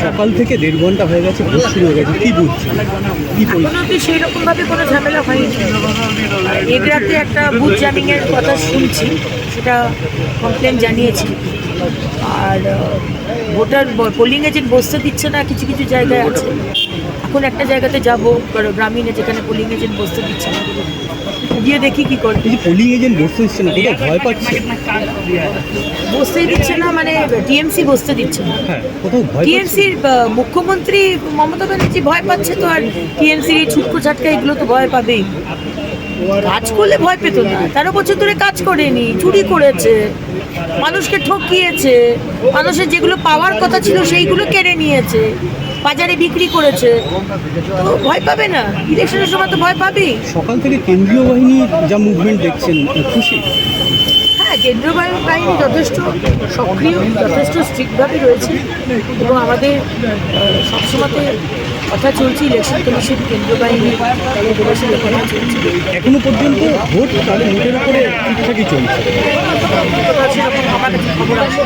সকাল থেকে 1.5 ঘন্টা হয়ে গেছে, ভোট শুরু হয়ে গেছে, কি বুঝছে কি এখনো তো সেইরকমভাবে কোনো ঝামেলা হয়নি। এগরাতে একটা বুথ জ্যামিংয়ের কথা শুনছি, সেটা কমপ্লেন জানিয়েছি। আর ভোটার পোলিং এজেন্ট বসতে দিচ্ছে না, কিছু কিছু জায়গায় আছে। এখন একটা জায়গাতে যাবো গ্রামীণে, যেখানে পোলিং এজেন্ট বসতে দিচ্ছে না, গিয়ে দেখি কি করে। এই যে পোলিং এজেন্ট বসতে দিচ্ছে না, কোথাও ভয় পাচ্ছে? বসতেই দিচ্ছে না মানে টিএমসি বসতে দিচ্ছে না। হ্যাঁ, কোথাও ভয় পাচ্ছে? টিএমসির মুখ্যমন্ত্রী মমতা ব্যানার্জি ভয় পাচ্ছে, তো আর টিএমসির এই ছুটকো ছাটকা এগুলো তো ভয় পাবেই। কাজ করলে ভয় পেত না, 13 বছর ধরে কাজ করেনি, চুরি করেছে, মানুষকে ঠকিয়েছে, মানুষের যেগুলো পাওয়ার কথা ছিল সেইগুলো কেড়ে নিয়েছে, বাজারে বিক্রি করেছে, তো ভয় পাবে না? ইলেকশনের সময় তো ভয় পাবেই। সকাল থেকে কেন্দ্রীয় বাহিনী যা মুভমেন্ট দেখছেন, খুশি? হ্যাঁ, কেন্দ্রীয় বাহিনী যথেষ্ট সক্রিয়, যথেষ্ট স্ট্রিক্টভাবে রয়েছে, এবং আমাদের সবসময়তে কথা চলছে ইলেকশন কমিশন, কেন্দ্রীয় বাহিনী কথা চলছে। এখনো পর্যন্ত ভোট তাদের মুখের উপরে ঠিকঠাকই চলছে। সেরকম আমার কাছে খবর আসে।